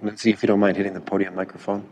Lindsay, if you don't mind hitting the podium microphone.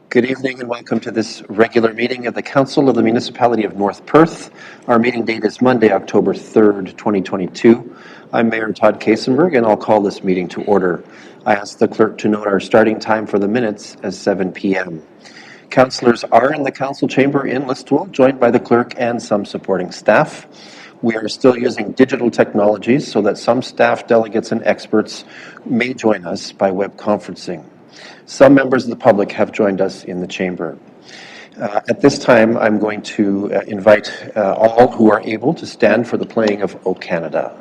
Good evening and welcome to this regular meeting of the Council of the Municipality of North Perth. Our meeting date is Monday, October 3rd, 2022. I'm Mayor Todd Kasenberg and I'll call this meeting to order. I ask the clerk to note our starting time for the minutes as 7 p.m. Councillors are in the council chamber in Listowel, joined by the clerk and some supporting staff. We are still using digital technologies so that some staff, delegates, and experts may join us by web conferencing. Some members of the public have joined us in the chamber. At this time, I'm going to invite all who are able to stand for the playing of O Canada.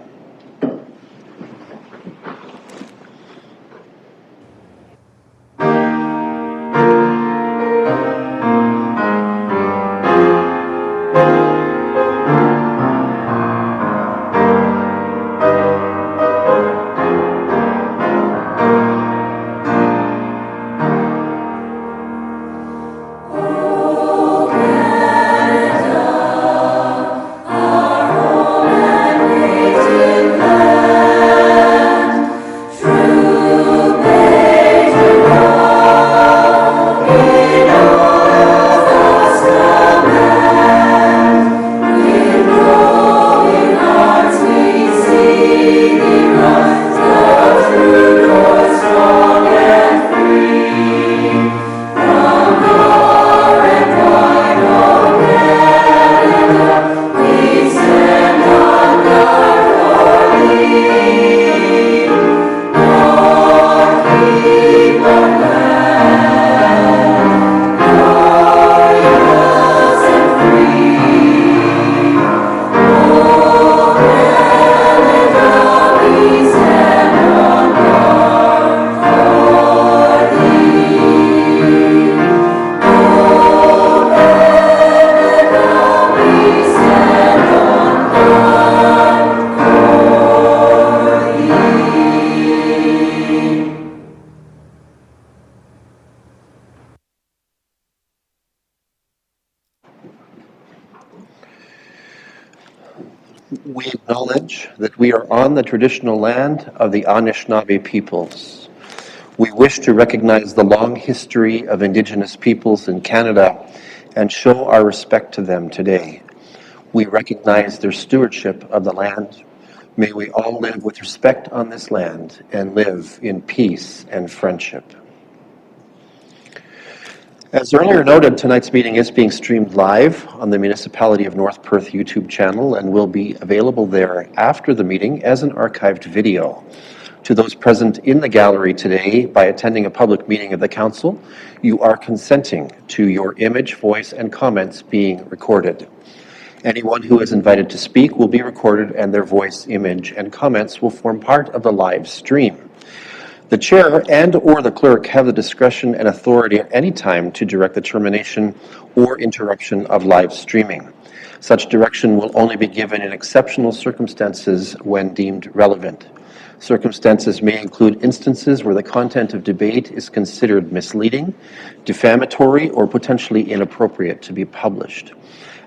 We acknowledge that we are on the traditional land of the Anishinaabe peoples. We wish to recognize the long history of Indigenous peoples in Canada and show our respect to them today. We recognize their stewardship of the land, May we all live with respect on this land and live in peace and friendship. As earlier noted, tonight's meeting is being streamed live on the Municipality of North Perth YouTube channel and will be available there after the meeting as an archived video. To those present in the gallery today, by attending a public meeting of the Council, you are consenting to your image, voice, and comments being recorded. Anyone who is invited to speak will be recorded, and their voice, image, and comments will form part of the live stream. The chair and/or the clerk have the discretion and authority at any time to direct the termination or interruption of live streaming. Such direction will only be given in exceptional circumstances when deemed relevant. Circumstances may include instances where the content of debate is considered misleading, defamatory, or potentially inappropriate to be published.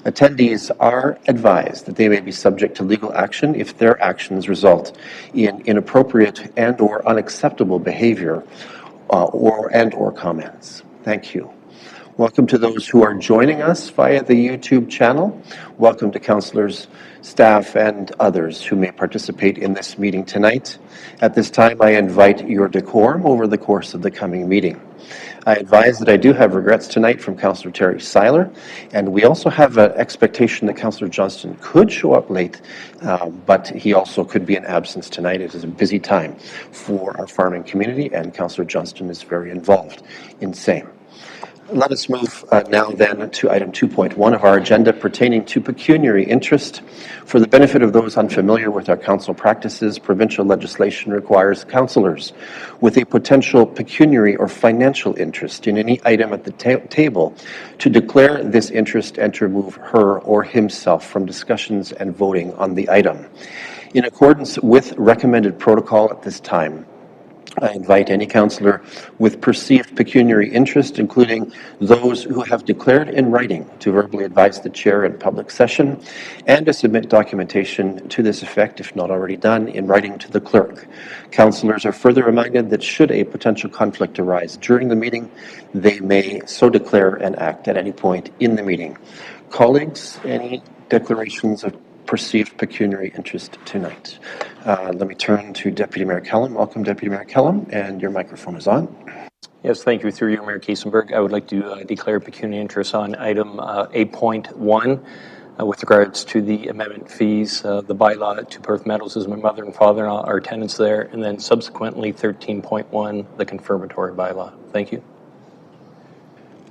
Attendees are advised that they may be subject to legal action if their actions result in inappropriate and/or unacceptable behavior or comments. Thank you. Welcome to those who are joining us via the YouTube channel. Welcome to councillors, staff, and others who may participate in this meeting tonight. At this time, I invite your decorum over the course of the coming meeting. I advise that I do have regrets tonight from Councillor Terry Seiler, and we also have an expectation that Councillor Johnston could show up late, but he also could be in absence tonight. It is a busy time for our farming community, and Councillor Johnston is very involved in same. Let us move now then to item 2.1 of our agenda pertaining to pecuniary interest. For the benefit of those unfamiliar with our council practices, provincial legislation requires councillors with a potential pecuniary or financial interest in any item at the table to declare this interest and to remove her or himself from discussions and voting on the item. In accordance with recommended protocol at this time, I invite any councillor with perceived pecuniary interest, including those who have declared in writing, to verbally advise the chair in public session and to submit documentation to this effect, if not already done, in writing to the clerk. Councillors are further reminded that should a potential conflict arise during the meeting, they may so declare and act at any point in the meeting. Colleagues, any declarations of perceived pecuniary interest tonight? Let me turn to Deputy Mayor Kellum. Welcome, Deputy Mayor Kellum, and your microphone is on. Yes, thank you. Through you, Mayor Kiesenberg, I would like to declare pecuniary interest on item 8.1 with regards to the amendment fees, the bylaw to Perth Meadows, as my mother and father-in-law are tenants there, and then subsequently 13.1, the confirmatory bylaw. Thank you.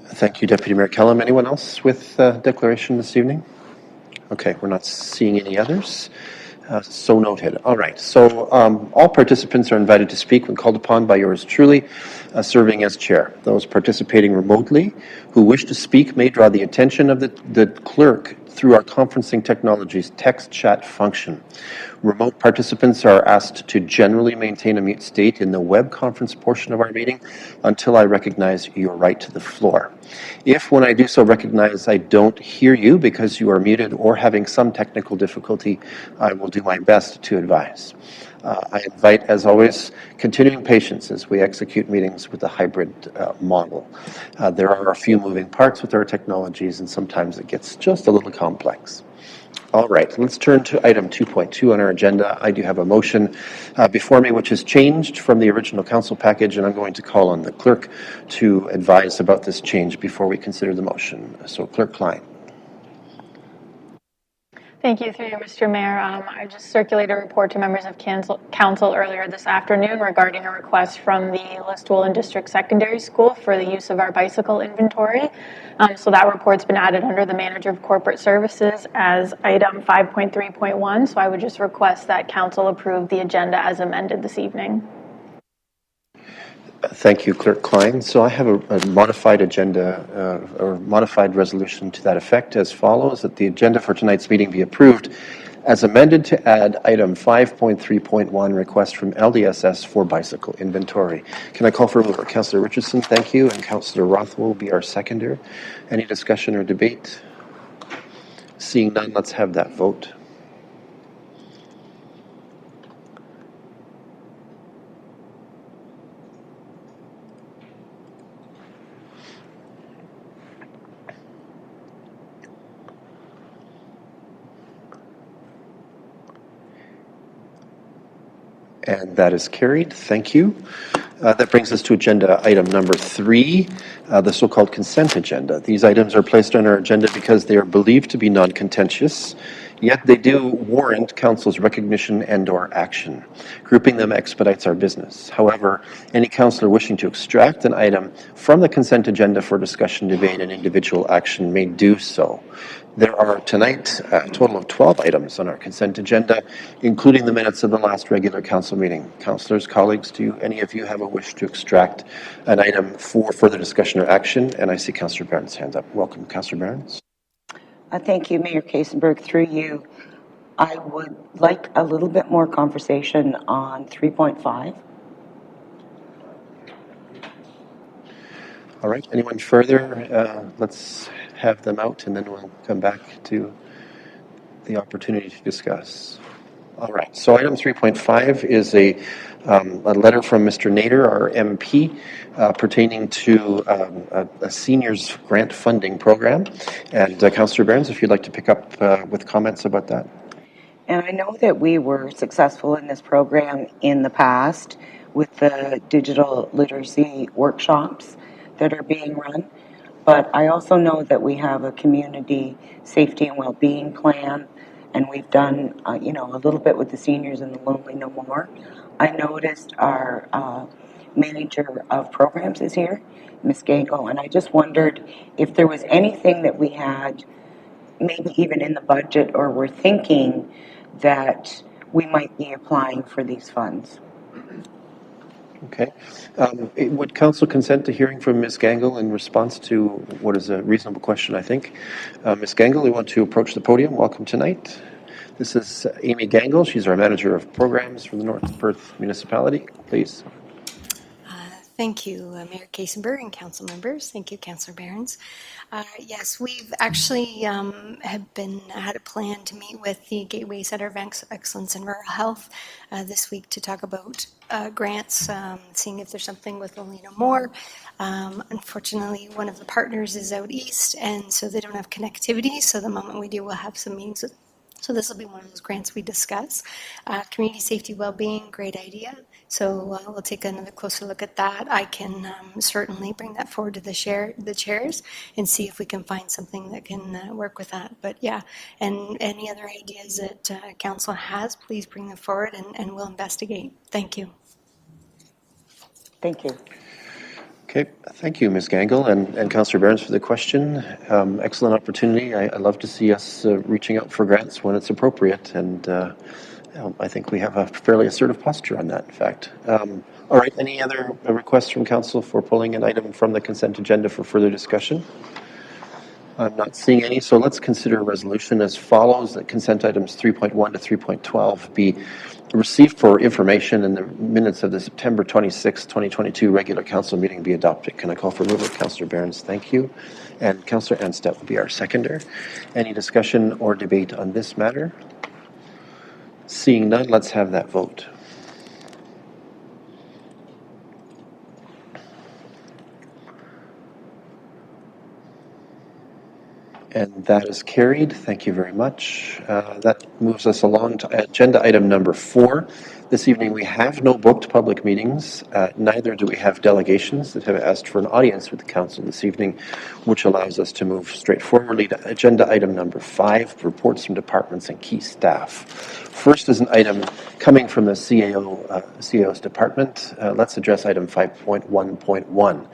Thank you, Deputy Mayor Kellum. Anyone else with declaration this evening? Okay, we're not seeing any others. So noted. All right. So all participants are invited to speak when called upon by yours truly, serving as chair. Those participating remotely who wish to speak may draw the attention of the clerk through our conferencing technology's text chat function. Remote participants are asked to generally maintain a mute state in the web conference portion of our meeting until I recognize your right to the floor. If, when I do so, recognize I don't hear you because you are muted or having some technical difficulty, I will do my best to advise. I invite, as always, continuing patience as we execute meetings with the hybrid model. There are a few moving parts with our technologies, and sometimes it gets just a little complex. All right, let's turn to item 2.2 on our agenda. I do have a motion before me which has changed from the original council package, and I'm going to call on the clerk to advise about this change before we consider the motion. So, Clerk Klein. Thank you, through you, Mr. Mayor. I just circulated a report to members of council earlier this afternoon regarding a request from the Listowel District Secondary School for the use of our bicycle inventory. So that report's been added under the Manager of Corporate Services as item 5.3.1. So I would just request that council approve the agenda as amended this evening. Thank you, Clerk Klein. So I have a modified agenda or modified resolution to that effect as follows: that the agenda for tonight's meeting be approved as amended to add item 5.3.1, request from LDSS for bicycle inventory. Can I call for a mover? Councillor Richardson, thank you, and Councillor Rothwell will be our seconder. Any discussion or debate? Seeing none, let's have that vote. And that is carried. Thank you. That brings us to agenda item number 3, the so-called consent agenda. These items are placed on our agenda because they are believed to be non-contentious, yet they do warrant council's recognition and/or action. Grouping them expedites our business. However, any councillor wishing to extract an item from the consent agenda for discussion, debate, and individual action may do so. There are tonight a total of 12 items on our consent agenda, including the minutes of the last regular council meeting. Councillors, colleagues, do any of you have a wish to extract an item for further discussion or action? And I see Councillor Barron's hand up. Welcome, Councillor Barron's. Thank you, Mayor Kasenberg. Through you, I would like a little bit more conversation on 3.5. All right, anyone further? Let's have them out and then we'll come back to the opportunity to discuss. All right, so item 3.5 is a letter from Mr. Nader, our MP, pertaining to a seniors grant funding program. And Councillor Barnes, if you'd like to pick up with comments about that. And I know that we were successful in this program in the past with the digital literacy workshops that are being run. But I also know that we have a community safety and well-being plan, and we've done, a little bit with the seniors and the Lonely No More. I noticed our manager of programs is here, Ms. Gangle, and I just wondered if there was anything that we had, maybe even in the budget, or we're thinking that we might be applying for these funds. Okay. Would council consent to hearing from Ms. Gangle in response to what is a reasonable question, I think? Ms. Gangle, you want to approach the podium. Welcome tonight. This is Amy Gangle. She's our manager of programs for the North Perth municipality. Please. Thank you, Mayor Kasenberg and council members. Thank you, Councillor Barons. Yes, we've actually had a plan to meet with the Gateway Center of Excellence in Rural Health this week to talk about grants, seeing if there's something with Only No More. Unfortunately, one of the partners is out east, and so they don't have connectivity. So the moment we do, we'll have some meetings with. So this will be one of those grants we discuss. Community safety well-being, great idea. So we'll take another closer look at that. I can certainly bring that forward to the chairs and see if we can find something that can work with that. But yeah, and any other ideas that council has, please bring them forward and we'll investigate. Thank you. Thank you. Okay, thank you, Ms. Gangle and Councillor Barnes for the question. Excellent opportunity. I love to see us reaching out for grants when it's appropriate, and I think we have a fairly assertive posture on that, in fact. All right, any other requests from council for pulling an item from the consent agenda for further discussion? I'm not seeing any, so let's consider a resolution as follows, that consent items 3.1 to 3.12 be received for information and the minutes of the September 26, 2022 regular council meeting be adopted. Can I call for removal? Councillor Barnes, thank you. And Councillor Anstett will be our seconder. Any discussion or debate on this matter? Seeing none, let's have that vote. And that is carried. Thank you very much. That moves us along to agenda item number 4. This evening we have no booked public meetings. Neither do we have delegations that have asked for an audience with the council this evening, which allows us to move straightforwardly to agenda item number 5, reports from departments and key staff. First is an item coming from the CAO's department. Let's address item 5.1.1.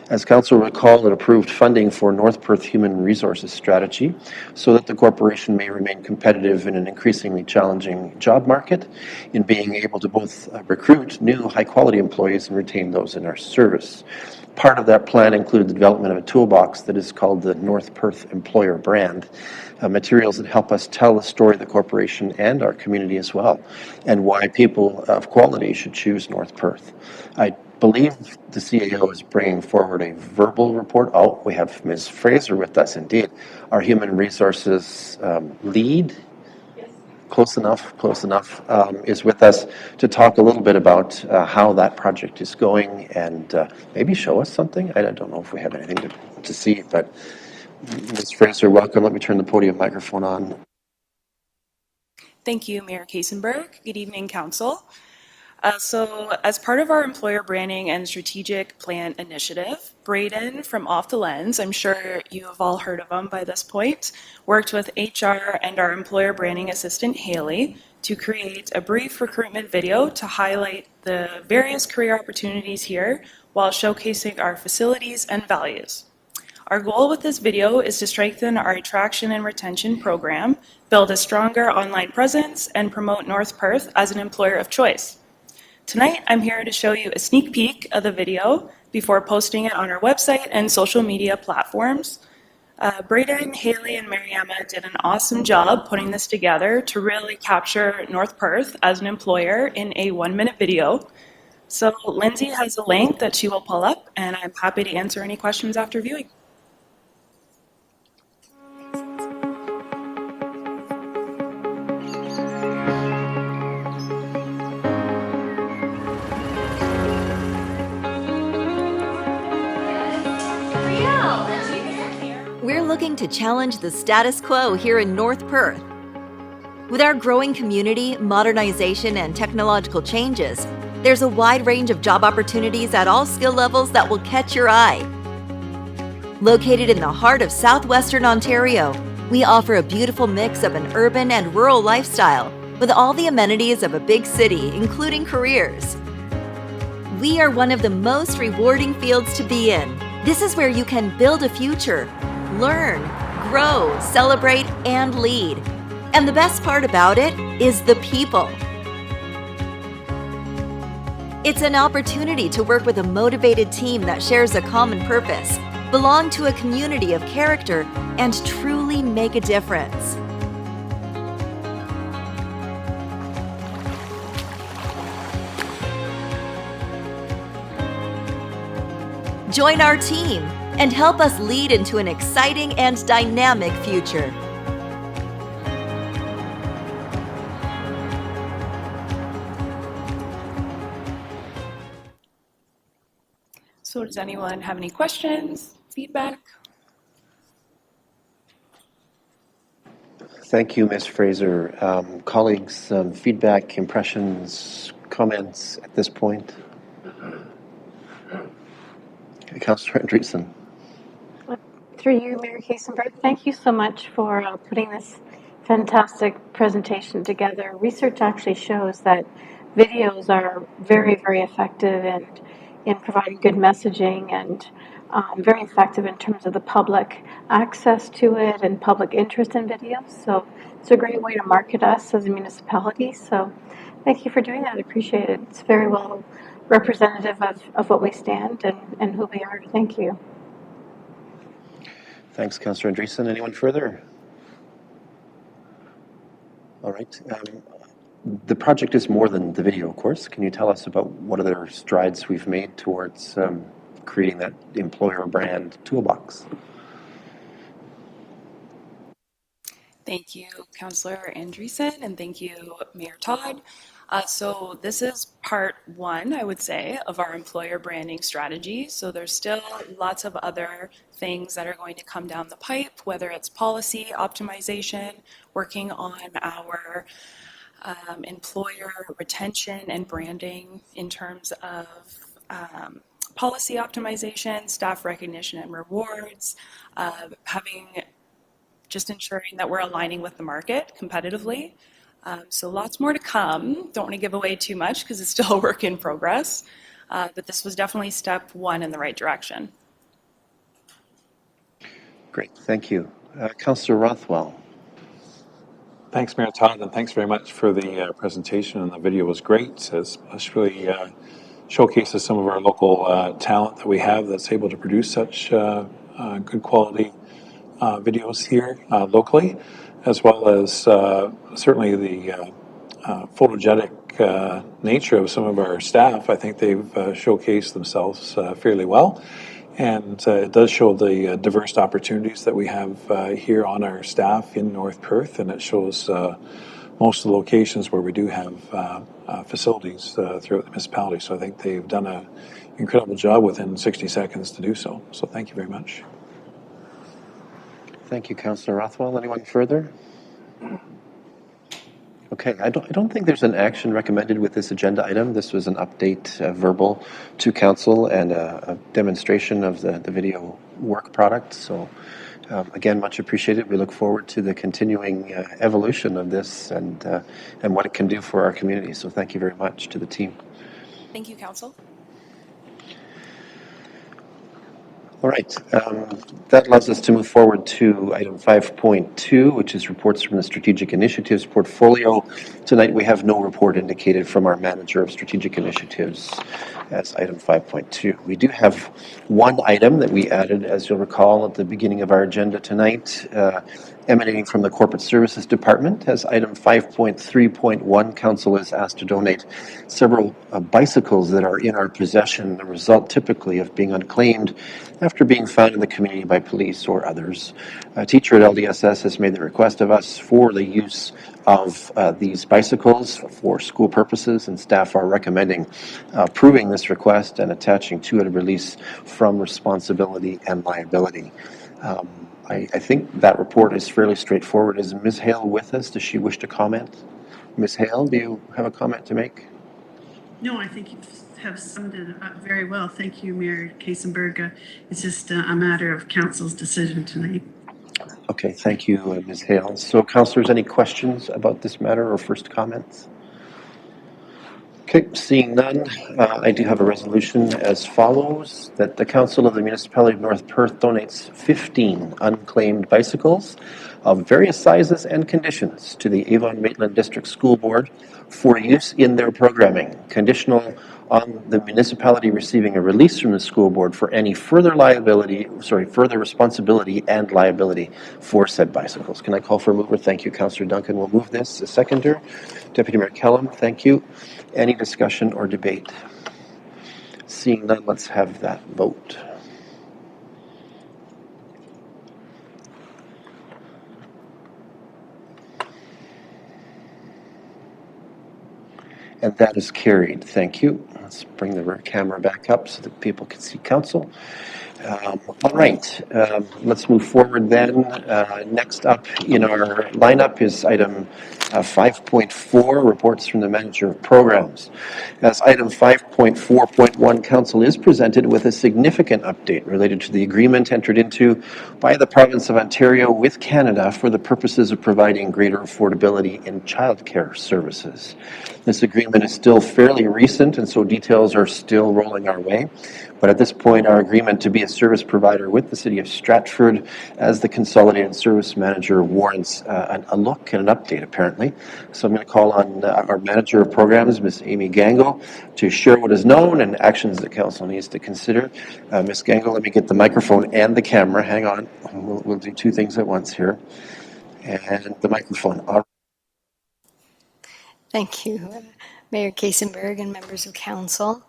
As council recall, it approved funding for North Perth Human Resources Strategy so that the corporation may remain competitive in an increasingly challenging job market in being able to both recruit new high-quality employees and retain those in our service. Part of that plan included the development of a toolbox that is called the North Perth Employer Brand, materials that help us tell the story of the corporation and our community as well, and why people of quality should choose North Perth. I believe the CAO is bringing forward a verbal report. Oh, we have Ms. Fraser with us, indeed. Our human resources lead, close enough, is with us to talk a little bit about how that project is going and maybe show us something. I don't know if we have anything to see, but Ms. Fraser, welcome. Let me turn the podium microphone on. Thank you, Mayor Kasenberg. Good evening, Council. So as part of our employer branding and strategic plan initiative, Braden from Off the Lens, I'm sure you have all heard of him by this point, worked with HR and our employer branding assistant, Haley, to create a brief recruitment video to highlight the various career opportunities here while showcasing our facilities and values. Our goal with this video is to strengthen our attraction and retention program, build a stronger online presence, and promote North Perth as an employer of choice. Tonight, I'm here to show you a sneak peek of the video before posting it on our website and social media platforms. Braden, Haley, and Mariama did an awesome job putting this together to really capture North Perth as an employer in a 1-minute video. So Lindsay has a link that she will pull up, and I'm happy to answer any questions after viewing. We're looking to challenge the status quo here in North Perth. With our growing community, modernization, and technological changes, there's a wide range of job opportunities at all skill levels that will catch your eye. Located in the heart of southwestern Ontario, we offer a beautiful mix of an urban and rural lifestyle with all the amenities of a big city, including careers. We are one of the most rewarding fields to be in. This is where you can build a future, learn, grow, celebrate, and lead. And the best part about it is the people. It's an opportunity to work with a motivated team that shares a common purpose, belong to a community of character, and truly make a difference. Join our team and help us lead into an exciting and dynamic future. So does anyone have any questions, feedback? Thank you, Ms. Fraser. Colleagues, feedback, impressions, comments at this point? Councillor Andreessen. Through you, Mayor Kaysenberg, thank you so much for putting this fantastic presentation together. Research actually shows that videos are very, very effective in providing good messaging and very effective in terms of the public access to it and public interest in videos. So it's a great way to market us as a municipality. So thank you for doing that. I appreciate it. It's very well representative of what we stand and who we are. Thank you. Thanks, Councillor Andreessen. Anyone further? All right. The project is more than the video, of course. Can you tell us about what other strides we've made towards creating that employer brand toolbox? Thank you, Councillor Andreessen, and thank you, Mayor Todd. So this is part one, I would say, of our employer branding strategy. So there's still lots of other things that are going to come down the pipe, whether it's policy optimization, working on our employer retention and branding in terms of policy optimization, staff recognition and rewards, just ensuring that we're aligning with the market competitively. So lots more to come. Don't want to give away too much because it's still a work in progress, but this was definitely step one in the right direction. Great, thank you. Councillor Rothwell. Thanks, Mayor Todd, and thanks very much for the presentation, and the video was great. It really showcases some of our local talent that we have that's able to produce such good quality videos here locally, as well as certainly the photogenic nature of some of our staff. I think they've showcased themselves fairly well, and it does show the diverse opportunities that we have here on our staff in North Perth, and it shows most of the locations where we do have facilities throughout the municipality. So I think they've done an incredible job within 60 seconds to do so. So thank you very much. Thank you, Councillor Rothwell. Anyone further? Okay, I don't think there's an action recommended with this agenda item. This was an update, verbal to council and a demonstration of the video work product. So again, much appreciated. We look forward to the continuing evolution of this and what it can do for our community. So thank you very much to the team. Thank you, Council. All right, that allows us to move forward to item 5.2, which is reports from the Strategic Initiatives portfolio. Tonight we have no report indicated from our Manager of Strategic Initiatives as item 5.2. We do have one item that we added, as you'll recall, at the beginning of our agenda tonight, emanating from the Corporate Services Department. As item 5.3.1, Council is asked to donate several bicycles that are in our possession, the result typically of being unclaimed after being found in the community by police or others. A teacher at LDSS has made the request of us for the use of these bicycles for school purposes, and staff are recommending approving this request and attaching to it a release from responsibility and liability. I think that report is fairly straightforward. Is Ms. Hale with us? Does she wish to comment? Ms. Hale, do you have a comment to make? No, I think you have summed it up very well. Thank you, Mayor Kaysenberg. It's just a matter of council's decision tonight. Okay, thank you, Ms. Hale. So, councillors, any questions about this matter or first comments? Okay, seeing none, I do have a resolution as follows, that the Council of the Municipality of North Perth donates 15 unclaimed bicycles of various sizes and conditions to the Avon-Maitland District School Board for use in their programming, conditional on the municipality receiving a release from the school board for any further responsibility and liability for said bicycles. Can I call for a mover? Thank you, Councillor Duncan will move this. A seconder, Deputy Mayor Kellum, thank you. Any discussion or debate? Seeing none, let's have that vote. And that is carried. Thank you. Let's bring the camera back up so that people can see council. All right, let's move forward then. Next up in our lineup is item 5.4, reports from the Manager of Programs. As item 5.4.1, Council is presented with a significant update related to the agreement entered into by the Province of Ontario with Canada for the purposes of providing greater affordability in childcare services. This agreement is still fairly recent, and so details are still rolling our way. But at this point, our agreement to be a service provider with the City of Stratford as the Consolidated Service Manager warrants a look and an update, apparently. So I'm going to call on our Manager of Programs, Ms. Amy Gangle, to share what is known and actions that Council needs to consider. Ms. Gangle, let me get the microphone and the camera. Hang on. We'll do two things at once here. And the microphone. All right. Thank you, Mayor Kaysenberg and members of council.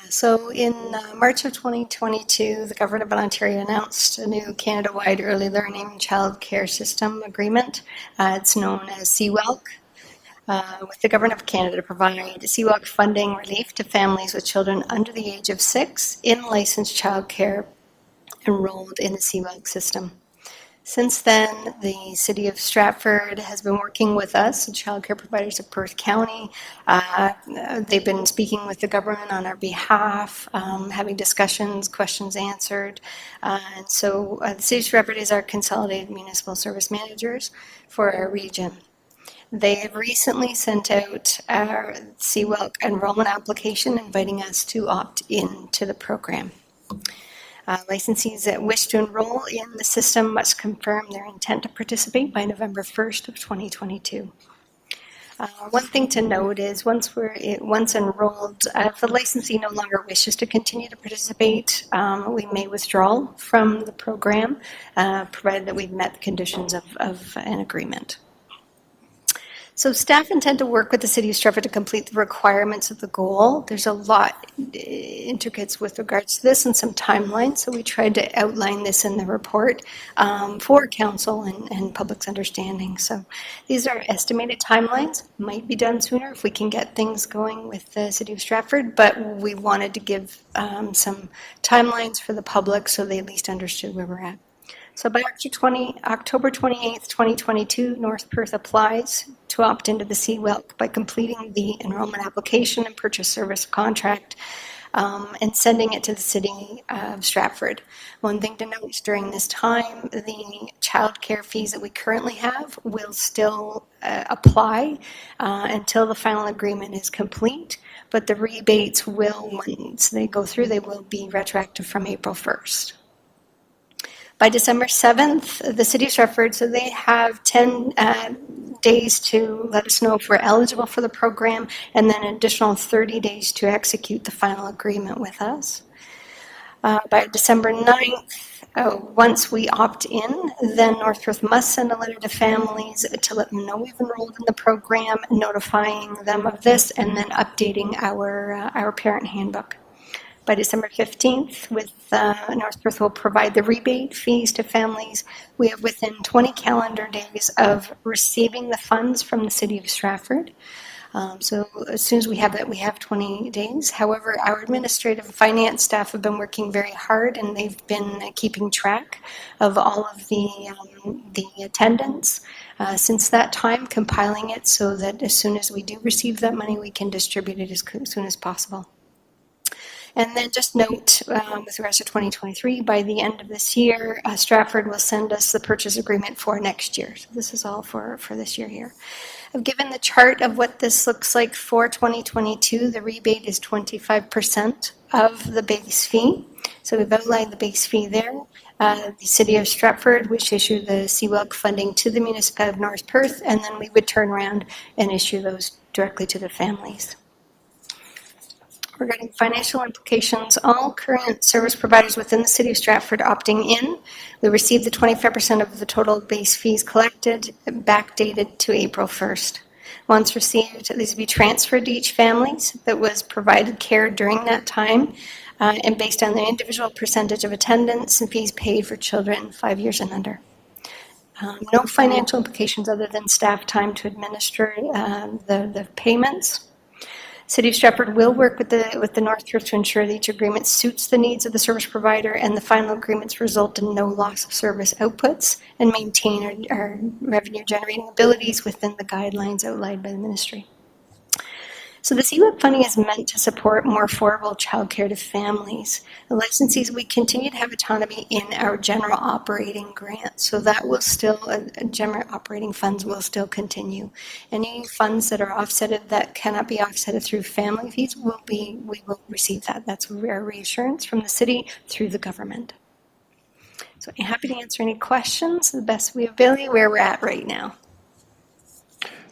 So in March of 2022, the Government of Ontario announced a new Canada-wide early learning child care system agreement. It's known as CWELC, with the Government of Canada to provide CWELC funding relief to families with children under the age of 6 in licensed child care enrolled in the CWELC system. Since then, the City of Stratford has been working with us, the child care providers of Perth County. They've been speaking with the government on our behalf, having discussions, questions answered. And so the City of Stratford is our consolidated municipal service managers for our region. They have recently sent out our CWELC enrollment application inviting us to opt in to the program. Licensees that wish to enroll in the system must confirm their intent to participate by November 1st of 2022. One thing to note is once enrolled, if the licensee no longer wishes to continue to participate, we may withdraw from the program, provided that we've met the conditions of an agreement. So staff intend to work with the City of Stratford to complete the requirements of the goal. There's a lot intricates with regards to this and some timelines, so we tried to outline this in the report for council and public's understanding. So these are estimated timelines, might be done sooner if we can get things going with the City of Stratford, but we wanted to give some timelines for the public so they at least understood where we're at. So by October 28th, 2022, North Perth applies to opt into the CWELC by completing the enrollment application and purchase service contract and sending it to the City of Stratford. One thing to note is during this time, the childcare fees that we currently have will still apply until the final agreement is complete, but the rebates will, once they go through, they will be retroactive from April 1st. By December 7th, the City of Stratford, so they have 10 days to let us know if we're eligible for the program, and then an additional 30 days to execute the final agreement with us. By December 9th, once we opt in, then North Perth must send a letter to families to let them know we've enrolled in the program, notifying them of this, and then updating our parent handbook. By December 15th, with North Perth will provide the rebate fees to families. We have within 20 calendar days of receiving the funds from the City of Stratford. So as soon as we have that, we have 20 days. However, our administrative and finance staff have been working very hard, and they've been keeping track of all of the attendance since that time, compiling it so that as soon as we do receive that money, we can distribute it as soon as possible. And then just note, with regards to 2023, by the end of this year, Stratford will send us the purchase agreement for next year. So this is all for this year here. I've given the chart of what this looks like for 2022. The rebate is 25% of the base fee. So we've outlined the base fee there. The City of Stratford, which issued the CWELC funding to the municipality of North Perth, and then we would turn around and issue those directly to the families. Regarding financial implications, all current service providers within the City of Stratford opting in will receive the 25% of the total base fees collected, backdated to April 1st. Once received, these will be transferred to each family that was provided care during that time, and based on the individual percentage of attendance and fees paid for children 5 years and under. No financial implications other than staff time to administer the payments. City of Stratford will work with the North Perth to ensure that each agreement suits the needs of the service provider, and the final agreements result in no loss of service outputs and maintain our revenue generating abilities within the guidelines outlined by the ministry. So the CWELC funding is meant to support more affordable childcare to families. The licensees, we continue to have autonomy in our general operating grant, so that will still, general operating funds will still continue. Any funds that are offsetted that cannot be offsetted through family fees we will receive that. That's our reassurance from the city through the government. So I'm happy to answer any questions the best we ability where we're at right now.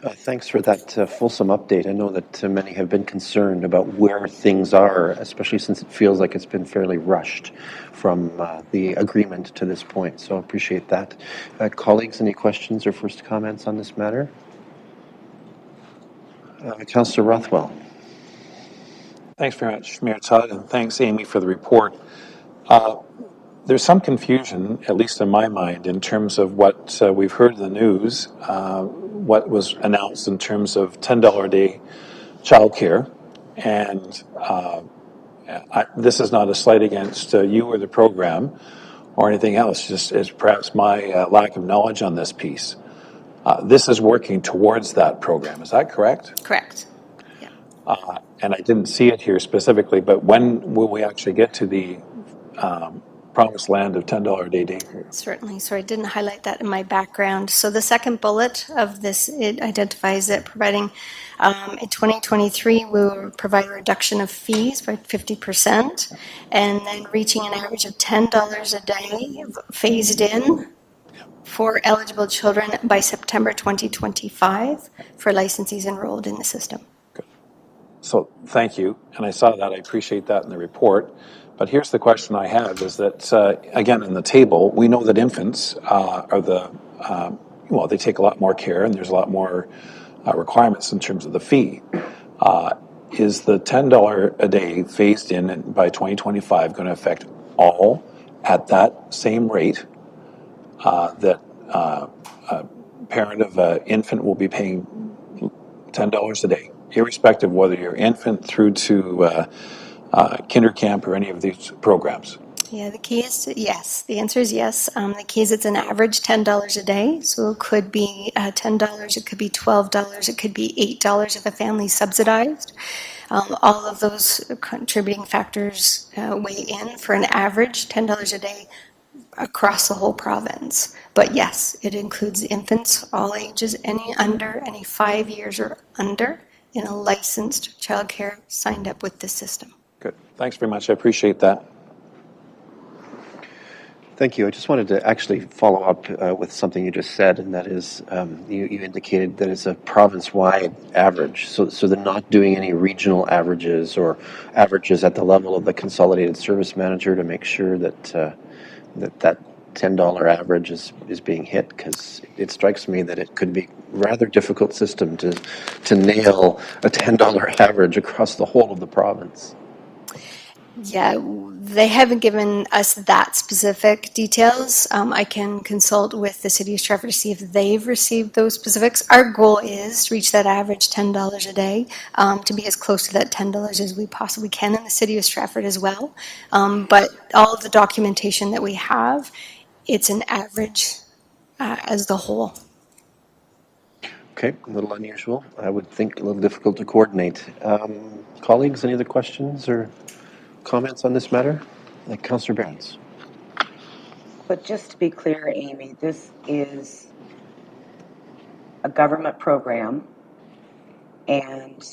Thanks for that fulsome update. I know that many have been concerned about where things are, especially since it feels like it's been fairly rushed from the agreement to this point. So I appreciate that. Colleagues, any questions or first comments on this matter? Councillor Rothwell. Thanks very much, Mayor Todd, and thanks, Amy, for the report. There's some confusion, at least in my mind, in terms of what we've heard in the news, what was announced in terms of $10 a day childcare, and this is not a slight against you or the program or anything else, just as perhaps my lack of knowledge on this piece. This is working towards that program, is that correct? Correct. Yeah. And I didn't see it here specifically, but when will we actually get to the promised land of $10 a day daycare? Certainly. So I didn't highlight that in my background. So the second bullet of this, it identifies that providing in 2023, we will provide a reduction of fees by 50% and then reaching an average of $10 a day phased in for eligible children by September 2025 for licensees enrolled in the system. Good. So thank you. And I saw that. I appreciate that in the report. But here's the question I have is that, again, in the table, we know that infants are they take a lot more care and there's a lot more requirements in terms of the fee. Is the $10 a day phased in by 2025 going to affect all at that same rate that a parent of an infant will be paying $10 a day, irrespective of whether you're infant through to kinder camp or any of these programs? Yeah, the key is yes. The answer is yes. The key is it's an average $10 a day. So it could be $10, it could be $12, it could be $8 if a family's subsidized. All of those contributing factors weigh in for an average $10 a day across the whole province. But yes, it includes infants, all ages, any 5 years or under, in a licensed childcare signed up with the system. Good. Thanks very much. I appreciate that. Thank you. I just wanted to actually follow up with something you just said, and that is you indicated that it's a province-wide average. So they're not doing any regional averages or averages at the level of the consolidated service manager to make sure that that $10 average is being hit, because it strikes me that it could be a rather difficult system to nail a $10 average across the whole of the province. Yeah, they haven't given us that specific details. I can consult with the City of Stratford to see if they've received those specifics. Our goal is to reach that average $10 a day, to be as close to that $10 as we possibly can in the City of Stratford as well. But all of the documentation that we have, it's an average as the whole. Okay, a little unusual. I would think a little difficult to coordinate. Colleagues, any other questions or comments on this matter? Like Councillor Behrens. But just to be clear, Amy, this is a government program, and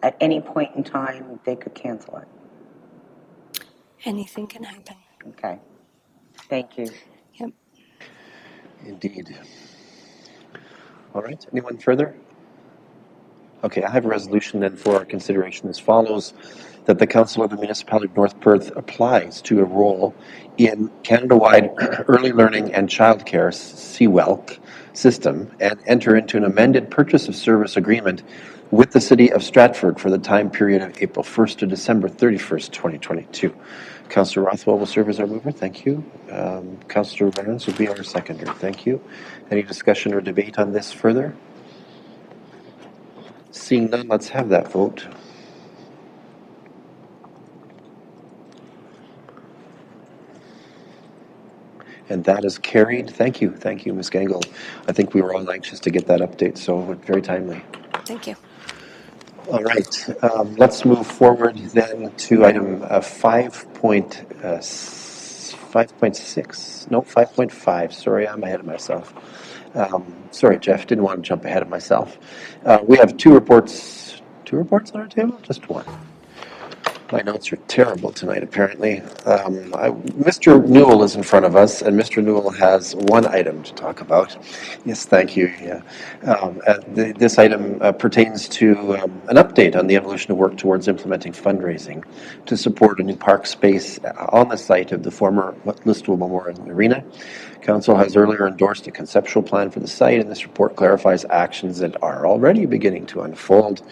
at any point in time, they could cancel it. Anything can happen. Okay. Thank you. Yep. Indeed. All right, anyone further? Okay, I have a resolution then for our consideration as follows: that the Council of the Municipality of North Perth applies to a role in Canada-wide Early Learning and Childcare (CWELC) system and enter into an amended purchase of service agreement with the City of Stratford for the time period of April 1st to December 31st, 2022. Councillor Rothwell will serve as our mover. Thank you. Councillor Behrens will be our seconder. Thank you. Any discussion or debate on this further? Seeing none, let's have that vote. And that is carried. Thank you, Ms. Gangle. I think we were all anxious to get that update, so very timely. Thank you. All right, let's move forward then to item 5.5. Sorry, I'm ahead of myself. Sorry, Jeff, didn't want to jump ahead of myself. We have two reports on our table? Just one. My notes are terrible tonight, apparently. Mr. Newell is in front of us, and Mr. Newell has one item to talk about. Yes, thank you. Yeah. This item pertains to an update on the evolution of work towards implementing fundraising to support a new park space on the site of the former Listowel Memorial Arena. Council has earlier endorsed a conceptual plan for the site, and this report clarifies actions that are already beginning to unfold.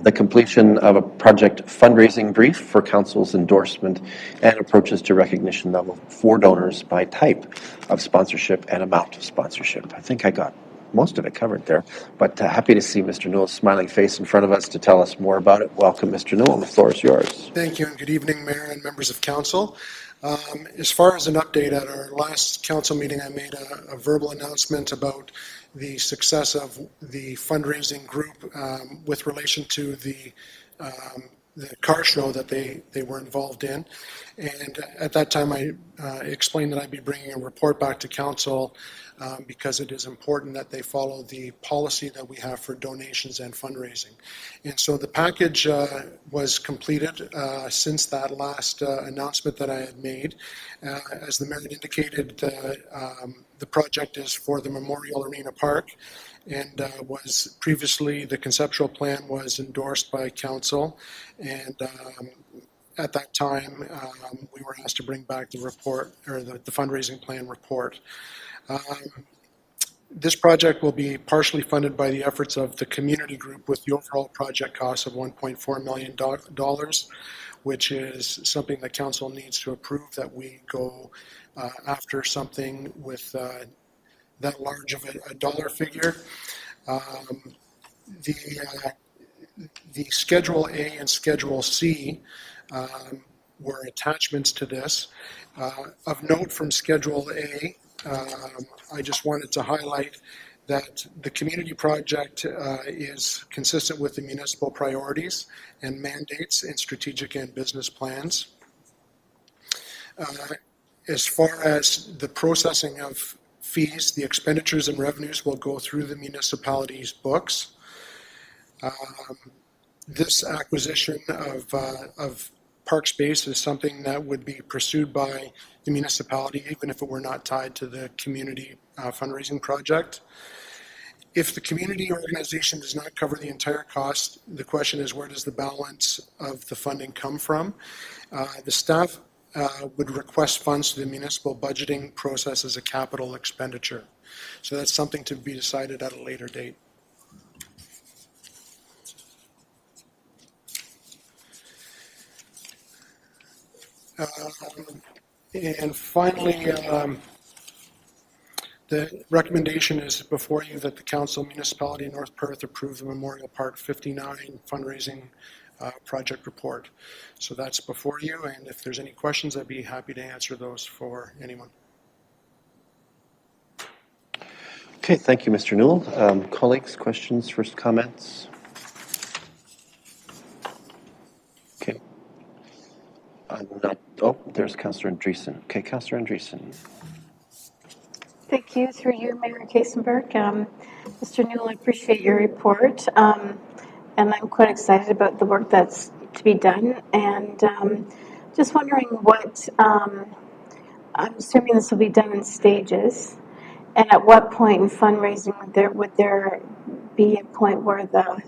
The completion of a project fundraising brief for Council's endorsement and approaches to recognition level for donors by type of sponsorship and amount of sponsorship. I think I got most of it covered there, but happy to see Mr. Newell's smiling face in front of us to tell us more about it. Welcome, Mr. Newell. The floor is yours. Thank you, and good evening, Mayor and members of Council. As far as an update, at our last Council meeting, I made a verbal announcement about the success of the fundraising group with relation to the car show that they were involved in. And at that time, I explained that I'd be bringing a report back to Council because it is important that they follow the policy that we have for donations and fundraising. And so the package was completed since that last announcement that I had made. As the Mayor indicated, the project is for the Memorial Arena Park, and was previously, the conceptual plan was endorsed by Council, and at that time we were asked to bring back the report, or the fundraising plan report. This project will be partially funded by the efforts of the community group, with the overall project cost of $1.4 million, which is something that Council needs to approve, that we go after something with that large of a dollar figure. The Schedule A and Schedule C were attachments to this. Of note from Schedule A, I just wanted to highlight that the community project is consistent with the municipal priorities and mandates in strategic and business plans. As far as the processing of fees, the expenditures and revenues will go through the municipality's books. This acquisition of park space is something that would be pursued by the municipality, even if it were not tied to the community fundraising project. If the community organization does not cover the entire cost, the question is, where does the balance of the funding come from? The staff would request funds to the municipal budgeting process as a capital expenditure. So that's something to be decided at a later date. And finally, the recommendation is before you that the Council Municipality of North Perth approve the Memorial Park 59 fundraising project report. So that's before you, and if there's any questions, I'd be happy to answer those for anyone. Okay, thank you, Mr. Newell. Colleagues, questions, first comments? Okay. There's Councillor Andreessen. Okay, Councillor Andreessen. Thank you. Through you, Mayor Kaysenberg. Mr. Newell, I appreciate your report, and I'm quite excited about the work that's to be done. And just wondering what, I'm assuming this will be done in stages, and at what point in fundraising would there be a point where the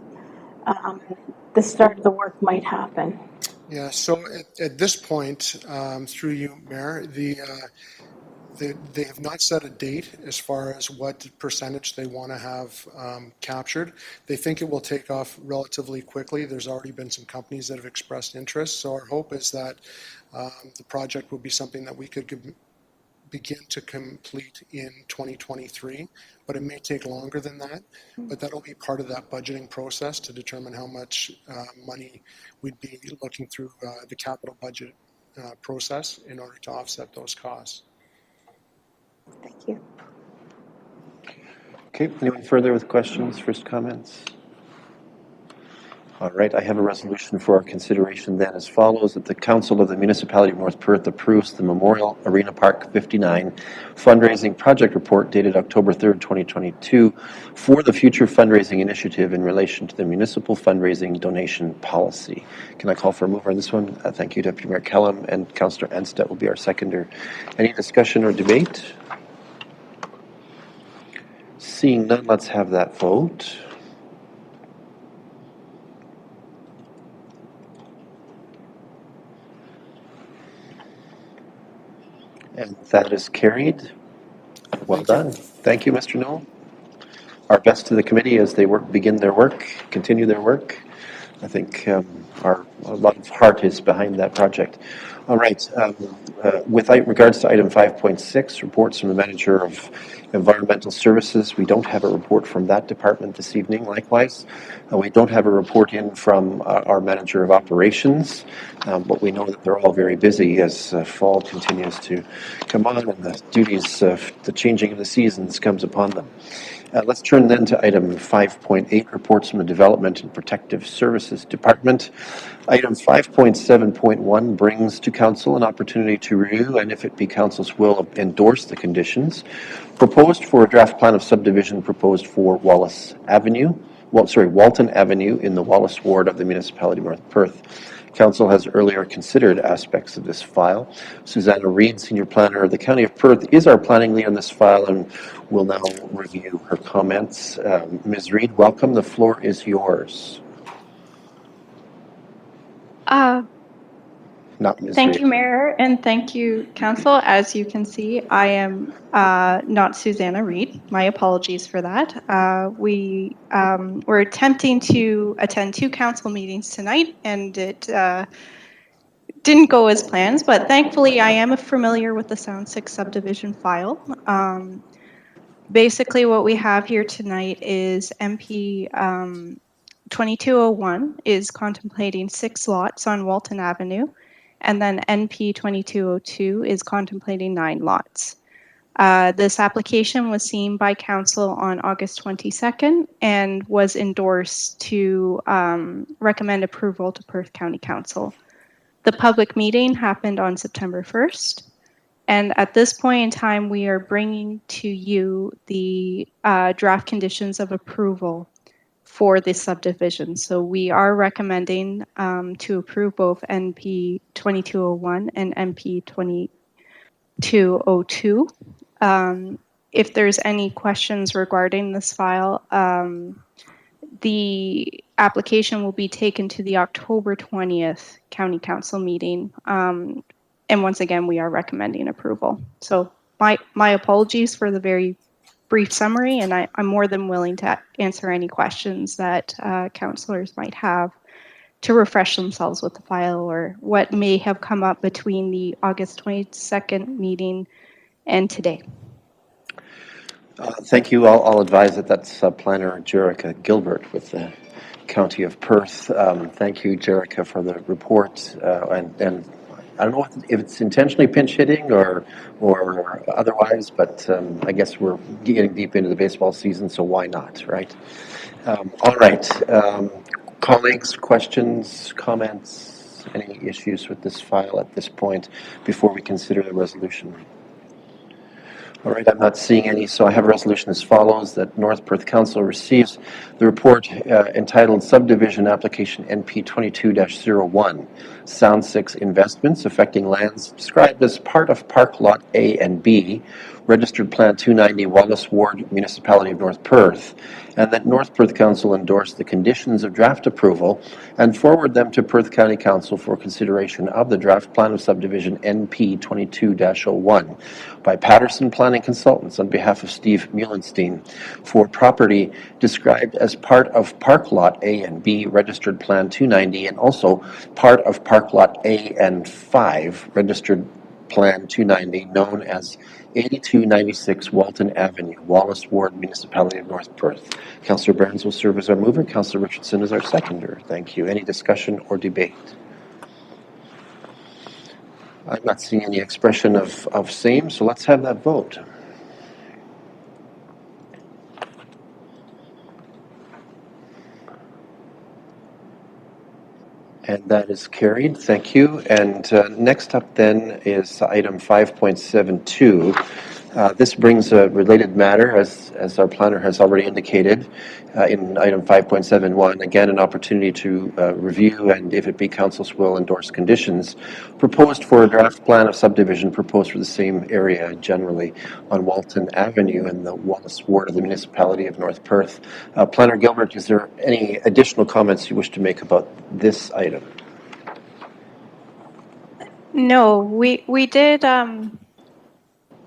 start of the work might happen? Yeah, so at this point, through you, Mayor, they have not set a date as far as what percentage they want to have captured. They think it will take off relatively quickly. There's already been some companies that have expressed interest, so our hope is that the project will be something that we could begin to complete in 2023, but it may take longer than that. But that'll be part of that budgeting process to determine how much money we'd be looking through the capital budget process in order to offset those costs. Thank you. Okay, anyone further with questions, first comments? All right, I have a resolution for our consideration then as follows, that the Council of the Municipality of North Perth approves the Memorial Arena Park 59 fundraising project report dated October 3rd, 2022 for the future fundraising initiative in relation to the municipal fundraising donation policy. Can I call for a mover on this one? Thank you, Deputy Mayor Kellum, and Councillor Enstedt will be our seconder. Any discussion or debate? Seeing none, let's have that vote. And that is carried. Well done. Thank you, Mr. Newell. Our best to the committee as they begin their work, continue their work. I think a lot of heart is behind that project. All right. With regards to item 5.6, reports from the Manager of Environmental Services, we don't have a report from that department this evening. Likewise, we don't have a report in from our Manager of Operations, but we know that they're all very busy as fall continues to come on and the duties of the changing of the seasons comes upon them. Let's turn then to item 5.8, reports from the Development and Protective Services Department. Item 5.7.1 brings to Council an opportunity to review and, if it be Council's will, endorse the conditions proposed for a draft plan of subdivision proposed for Walton Avenue in the Wallace Ward of the Municipality of North Perth. Council has earlier considered aspects of this file. Susanna Reid, Senior Planner of the County of Perth, is our planning lead on this file and will now review her comments. Ms. Reid, welcome. The floor is yours. Not Ms. Thank Reid. you, Mayor, and thank you, Council. As you can see, I am not Susanna Reid. My apologies for that. We're attempting to attend 2 council meetings tonight, and it didn't go as planned, but thankfully I am familiar with the Sound 6 subdivision file. Basically, what we have here tonight is MP 2201 is contemplating 6 lots on Walton Avenue, And then NP 2202 is contemplating 9 lots. This application was seen by council on August 22nd and was endorsed to recommend approval to Perth County Council. The public meeting happened on September 1st. And at this point in time, we are bringing to you the draft conditions of approval for this subdivision. So we are recommending to approve both NP 2201 and NP 2202. If there's any questions regarding this file, the application will be taken to the October 20th County Council meeting. And once again, we are recommending approval. So my apologies for the very brief summary, and I'm more than willing to answer any questions that councillors might have to refresh themselves with the file or what may have come up between the August 22nd meeting and today. Thank you. I'll advise that that's Planner Jerica Gilbert with the County of Perth. Thank you, Jerica, for the report. And I don't know if it's intentionally pinch hitting or otherwise, but I guess we're getting deep into the baseball season, so why not, right? All right. Colleagues, questions, comments, any issues with this file at this point before we consider the resolution? All right, I'm not seeing any, so I have a resolution as follows, that North Perth Council receives the report entitled Subdivision Application NP 22-01, Sound 6 Investments Affecting Lands Described as Part of Park Lot A and B, Registered Plan 290, Wallace Ward, Municipality of North Perth, and that North Perth Council endorse the conditions of draft approval and forward them to Perth County Council for consideration of the draft plan of subdivision NP 22-01 by Patterson Planning Consultants on behalf of Steve Muhlenstein for property described as part of Park Lot A and B, Registered Plan 290, and also part of Park Lot A and 5, Registered Plan 290, known as 8296 Walton Avenue, Wallace Ward, Municipality of North Perth. Councillor Burns will serve as our mover. Councillor Richardson is our seconder. Thank you. Any discussion or debate? I'm not seeing any expression of same, so let's have that vote. And that is carried. Thank you. And next up then is item 5.72. This brings a related matter, as our planner has already indicated, in item 5.71. Again, an opportunity to review and, if it be council's will, endorse conditions proposed for a draft plan of subdivision proposed for the same area generally on Walton Avenue in the Wallace Ward of the Municipality of North Perth. Planner Gilbert, is there any additional comments you wish to make about this item? No, we did.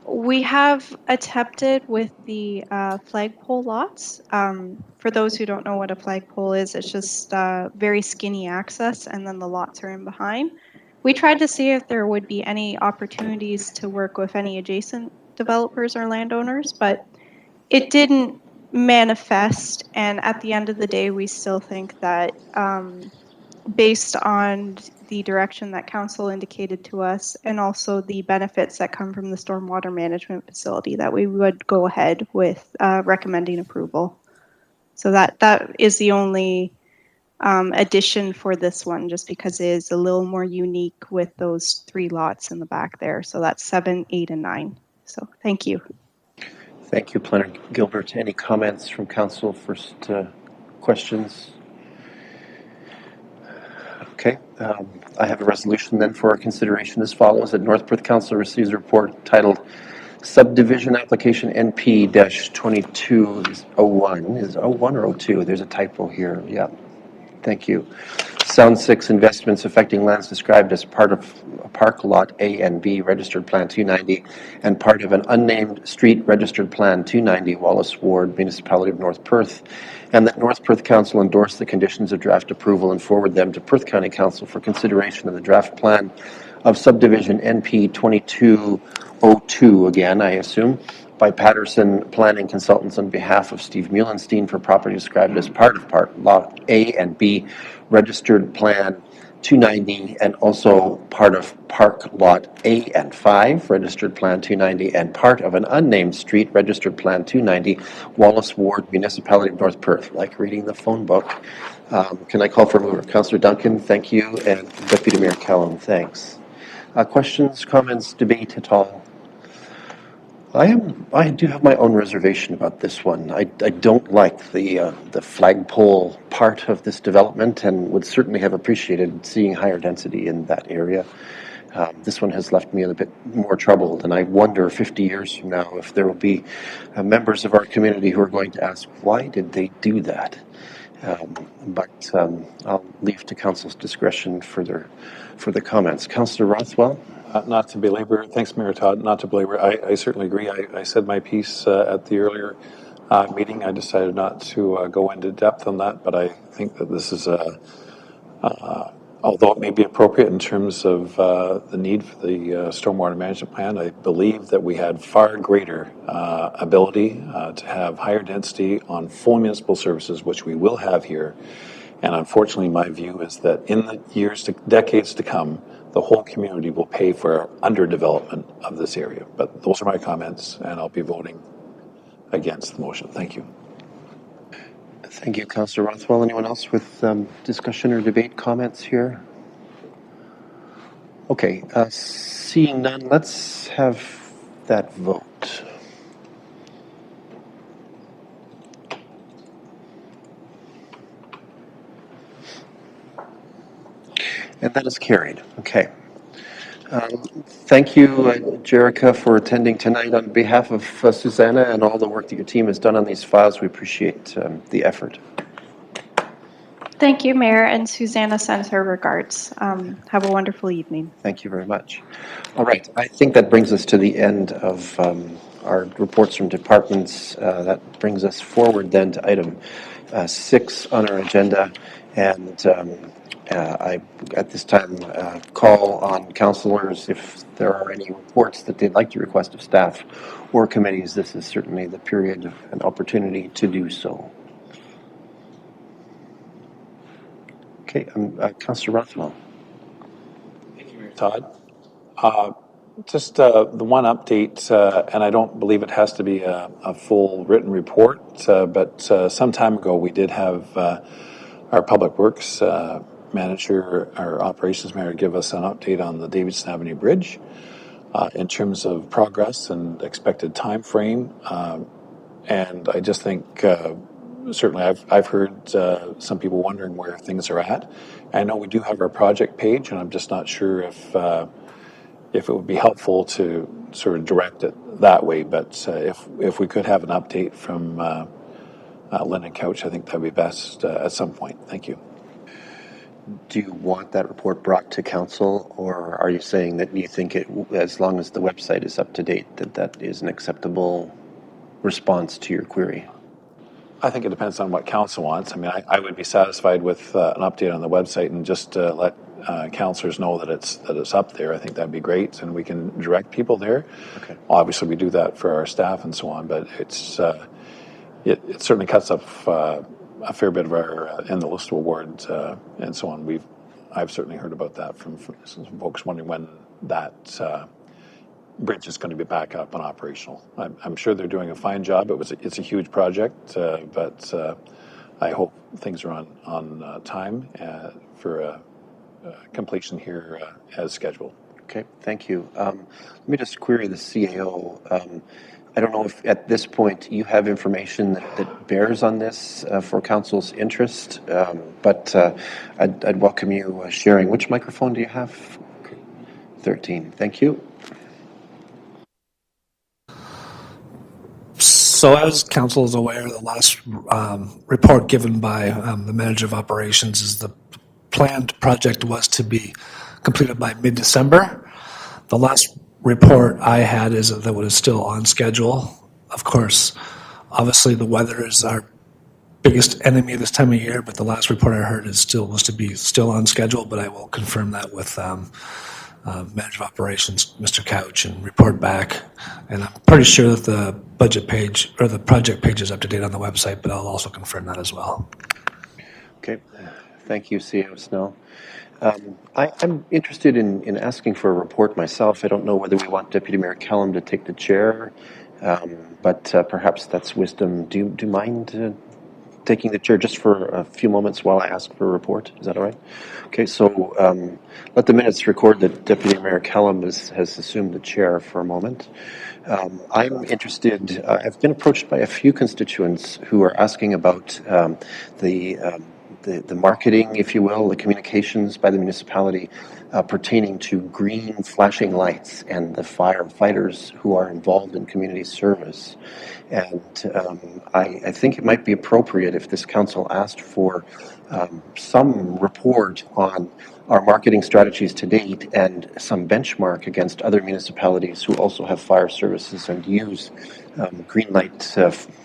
We have attempted with the flagpole lots. For those who don't know what a flagpole is, it's just very skinny access, and then the lots are in behind. We tried to see if there would be any opportunities to work with any adjacent developers or landowners, but it didn't manifest. And at the end of the day, we still think that based on the direction that council indicated to us and also the benefits that come from the stormwater management facility, that we would go ahead with recommending approval. So that is the only addition for this one, just because it is a little more unique with those 3 lots in the back there. So that's 7, 8, and 9. So thank you. Thank you, Planner Gilbert. Any comments from council? First questions? Okay, I have a resolution then for our consideration as follows, that North Perth Council receives a report titled Subdivision Application NP-2201. Is it 01 or 02? There's a typo here. Yeah, thank you. Sound 6 Investments Affecting Lands Described as part of Park Lot A and B, Registered Plan 290, and part of an unnamed street, Registered Plan 290, Wallace Ward, Municipality of North Perth, and that North Perth Council endorse the conditions of draft approval and forward them to Perth County Council for consideration of the draft plan of subdivision NP 2202, again, I assume, by Patterson Planning Consultants on behalf of Steve Muhlenstein for property described as part of Park Lot A and B, Registered Plan 290, and also part of Park Lot A and 5, Registered Plan 290, and part of an unnamed street, Registered Plan 290, Wallace Ward, Municipality of North Perth. Like reading the phone book. Can I call for a mover? Councillor Duncan, thank you, and Deputy Mayor Callum, thanks. Questions, comments, debate at all? I do have my own reservation about this one. I don't like the flagpole part of this development, and would certainly have appreciated seeing higher density in that area. This one has left me a bit more troubled, and I wonder 50 years from now if there will be members of our community who are going to ask, why did they do that? But I'll leave to council's discretion for the comments. Councillor Rothwell? Not to belabor, thanks Mayor Todd, not to belabor, I certainly agree. I said my piece at the earlier meeting. I decided not to go into depth on that, but I think that this is although it may be appropriate in terms of the need for the stormwater management plan, I believe that we had far greater ability to have higher density on full municipal services, which we will have here. And unfortunately, my view is that in the decades to come, the whole community will pay for underdevelopment of this area. But those are my comments, and I'll be voting against the motion. Thank you. Thank you, Councillor Rothwell. Anyone else with discussion or debate comments here? Okay, seeing none, let's have that vote. And that is carried. Okay. Thank you, Jerica, for attending tonight. On behalf of Susanna and all the work that your team has done on these files, we appreciate the effort. Thank you, Mayor, and Susanna sends her regards. Have a wonderful evening. Thank you very much. All right, I think that brings us to the end of our reports from departments. That brings us forward then to item 6 on our agenda, and I, at this time, call on councillors if there are any reports that they'd like to request of staff or committees. This is certainly the period and opportunity to do so. Okay, Councillor Rothwell. Thank you, Mayor Todd. Just the one update, and I don't believe it has to be a full written report, but some time ago we did have our Public Works manager, our operations manager, give us an update on the Davidson Avenue Bridge in terms of progress and expected time frame. And I just think certainly I've heard some people wondering where things are at. I know we do have our project page, and I'm just not sure if it would be helpful to sort of direct it that way. But if we could have an update from Lyndon Couch, I think that would be best at some point. Thank you. Do you want that report brought to council, or are you saying that you think as long as the website is up to date, that is an acceptable response to your query? I think it depends on what council wants. I mean, I would be satisfied with an update on the website and just let councillors know that it's up there. I think that'd be great, and we can direct people there. Okay. Obviously, we do that for our staff and so on, but it certainly cuts up a fair bit of our in the list of awards and so on. I've certainly heard about that from some folks wondering when that bridge is going to be back up and operational. I'm sure they're doing a fine job. It's a huge project, but I hope things are on time for completion here as scheduled. Okay, thank you. Let me just query the CAO. I don't know if at this point you have information that bears on this for council's interest, but I'd welcome you sharing. Which microphone do you have? 13. Thank you. So as council is aware, the last report given by the manager of operations is the planned project was to be completed by mid-December. The last report I had is that it was still on schedule. Of course, obviously the weather is our biggest enemy this time of year, but the last report I heard was to be still on schedule, but I will confirm that with manager of operations, Mr. Couch, and report back. And I'm pretty sure that the budget page or the project page is up to date on the website, but I'll also confirm that as well. Okay, thank you, CAO Snell. I'm interested in asking for a report myself. I don't know whether we want Deputy Mayor Kellum to take the chair, but perhaps that's wisdom. Do you mind taking the chair just for a few moments while I ask for a report? Is that all right? Okay, so let the minutes record that Deputy Mayor Kellum has assumed the chair for a moment. I'm interested, I've been approached by a few constituents who are asking about the marketing, if you will, the communications by the municipality pertaining to green flashing lights and the firefighters who are involved in community service. And I think it might be appropriate if this council asked for some report on our marketing strategies to date and some benchmark against other municipalities who also have fire services and use green light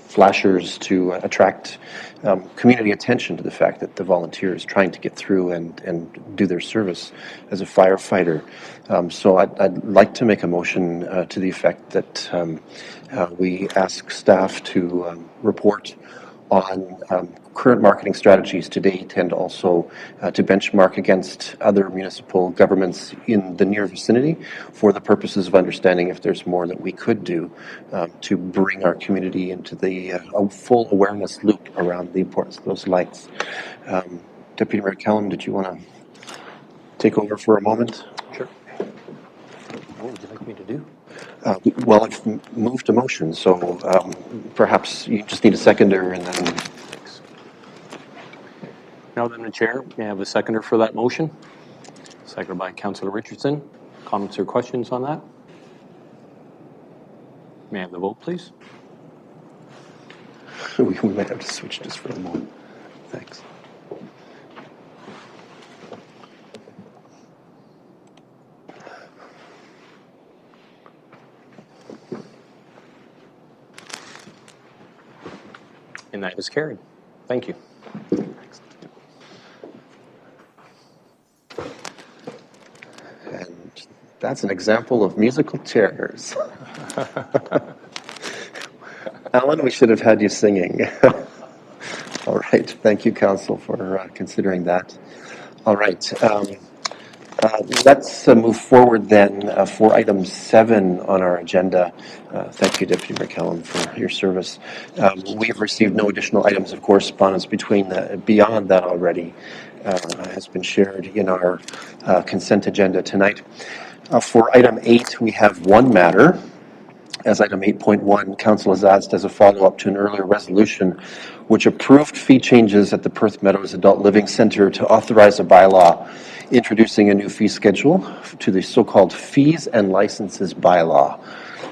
flashers to attract community attention to the fact that the volunteer is trying to get through and do their service as a firefighter. So I'd like to make a motion to the effect that we ask staff to report on current marketing strategies to date and also to benchmark against other municipal governments in the near vicinity for the purposes of understanding if there's more that we could do to bring our community into the full awareness loop around the importance of those lights. Deputy Mayor Kellum, did you want to take over for a moment? Sure. What would you like me to do? Well, I've moved a motion, so perhaps you just need a seconder and then... Thanks. Now then, the chair, may I have a seconder for that motion? Seconded by Councillor Richardson. Comments or questions on that? May I have the vote, please? we might have to switch just for a moment. Thanks. And that is carried. Thank you. And that's an example of musical chairs. Alan, we should have had you singing. All right. Thank you, Council, for considering that. All right. Let's move forward then for item 7 on our agenda. Thank you, Deputy Mayor Kellum, for your service. We have received no additional items of correspondence beyond that already has been shared in our consent agenda tonight. For item 8, we have one matter. As item 8.1, Council has asked as a follow-up to an earlier resolution which approved fee changes at the Perth Meadows Adult Living Centre to authorize a bylaw introducing a new fee schedule to the so-called Fees and Licenses Bylaw.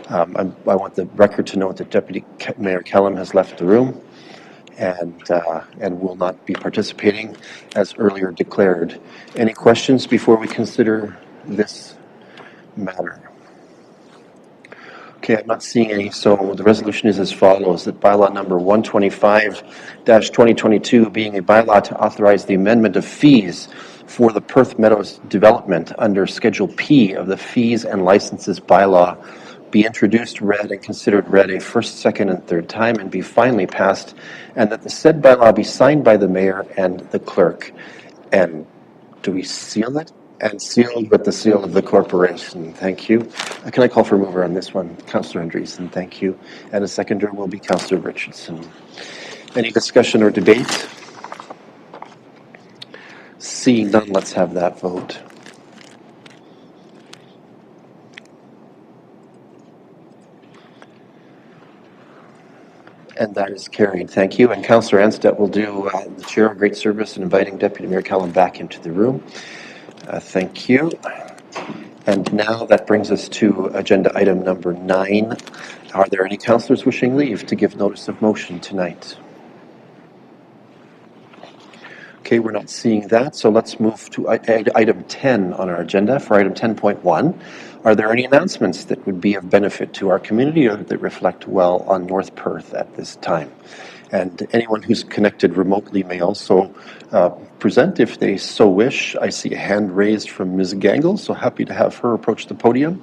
I want the record to note that Deputy Mayor Kellum has left the room and will not be participating as earlier declared. Any questions before we consider this matter? Okay, I'm not seeing any, so the resolution is as follows, that bylaw number 125-2022 being a bylaw to authorize the amendment of fees for the Perth Meadows development under Schedule P of the Fees and Licenses Bylaw be introduced, read, and considered read a first, second, and third time and be finally passed, and that the said bylaw be signed by the mayor and the clerk. And do we seal it? And sealed with the seal of the corporation. Thank you. Can I call for a mover on this one? Councillor Andreessen, thank you. And a seconder will be Councillor Richardson. Any discussion or debate? Seeing none, let's have that vote. And that is carried. Thank you. And Councillor Anstedt will do the chair a great service in inviting Deputy Mayor Kellum back into the room. Thank you. And now that brings us to agenda item number 9. Are there any councillors wishing leave to give notice of motion tonight? Okay, we're not seeing that, so let's move to item 10 on our agenda. For item 10.1, are there any announcements that would be of benefit to our community or that reflect well on North Perth at this time? And anyone who's connected remotely may also present if they so wish. I see a hand raised from Ms. Gangle, so happy to have her approach the podium.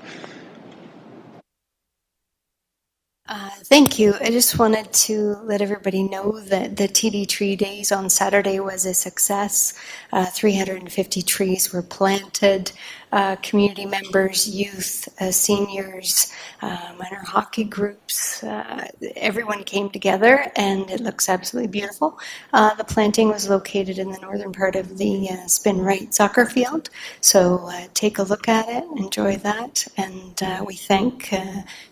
Thank you. I just wanted to let everybody know that the TD Tree Days on Saturday was a success. 350 trees were planted. Community members, youth, seniors, minor hockey groups, everyone came together and it looks absolutely beautiful. The planting was located in the northern part of the Spin Right soccer field. So take a look at it, enjoy that, and we thank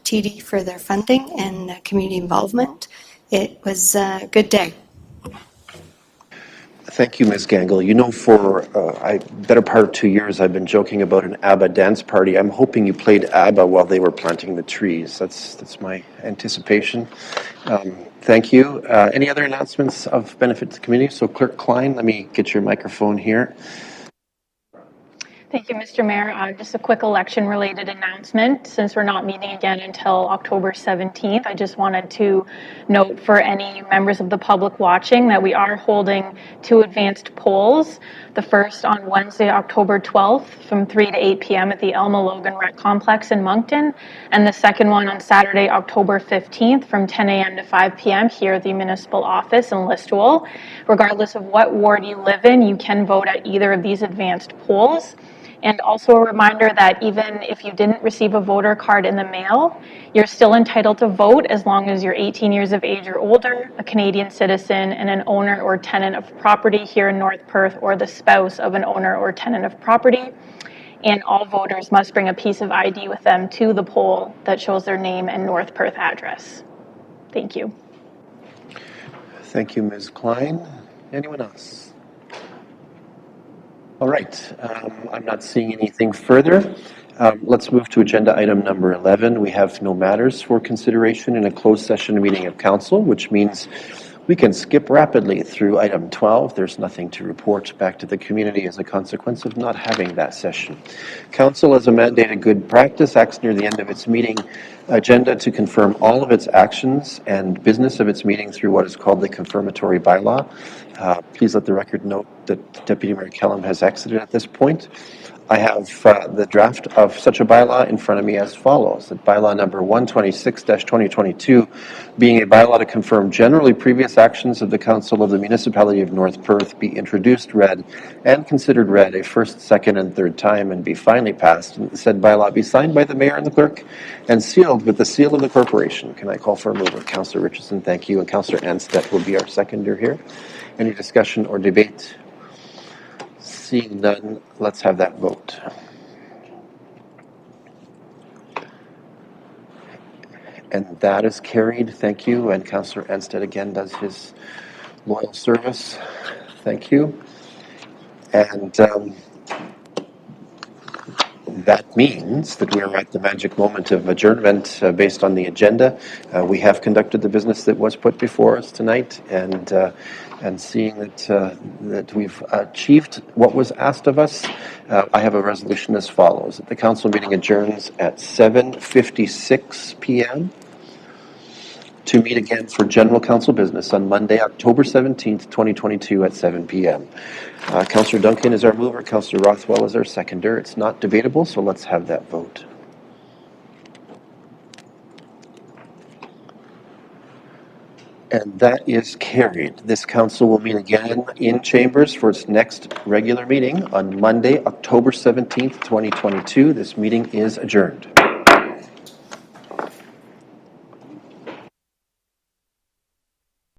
TD for their funding and community involvement. It was a good day. Thank you, Ms. Gangle. You know, for a better part of 2 years, I've been joking about an ABBA dance party. I'm hoping you played ABBA while they were planting the trees. That's my anticipation. Thank you. Any other announcements of benefit to the community? So Clerk Klein, let me get your microphone here. Thank you, Mr. Mayor. Just a quick election-related announcement. Since we're not meeting again until October 17th, I just wanted to note for any members of the public watching that we are holding 2 advanced polls. The first on Wednesday, October 12th from 3 to 8 p.m. at the Elma Logan Rec Complex in Moncton, and the second one on Saturday, October 15th from 10 a.m. to 5 p.m. here at the municipal office in Listowel. Regardless of what ward you live in, you can vote at either of these advanced polls. And also a reminder that even if you didn't receive a voter card in the mail, you're still entitled to vote as long as you're 18 years of age or older, a Canadian citizen, and an owner or tenant of property here in North Perth, or the spouse of an owner or tenant of property. And all voters must bring a piece of ID with them to the poll that shows their name and North Perth address. Thank you. Thank you, Ms. Klein. Anyone else? All right, I'm not seeing anything further. Let's move to agenda item number 11. We have no matters for consideration in a closed session meeting of council, which means we can skip rapidly through item 12. There's nothing to report back to the community as a consequence of not having that session. Council, as a mandated good practice, acts near the end of its meeting agenda to confirm all of its actions and business of its meeting through what is called the Confirmatory Bylaw. Please let the record note that Deputy Mayor Kellum has exited at this point. I have the draft of such a bylaw in front of me as follows. That bylaw number 126-2022 being a bylaw to confirm generally previous actions of the Council of the Municipality of North Perth be introduced, read, and considered read a first, second, and third time and be finally passed. And said bylaw be signed by the Mayor and the Clerk and sealed with the seal of the corporation. Can I call for a mover? Councillor Richardson, thank you. And Councillor Anstedt will be our seconder here. Any discussion or debate? Seeing none, let's have that vote. And that is carried. Thank you. And Councillor Anstedt again does his loyal service. Thank you. And that means that we are at the magic moment of adjournment based on the agenda. We have conducted the business that was put before us tonight, and seeing that we've achieved what was asked of us, I have a resolution as follows. The council meeting adjourns at 7:56 p.m. to meet again for general council business on Monday, October 17th, 2022 at 7 p.m. Councillor Duncan is our mover, Councillor Rothwell is our seconder. It's not debatable, so let's have that vote. And that is carried. This council will meet again in chambers for its next regular meeting on Monday, October 17th, 2022. This meeting is adjourned.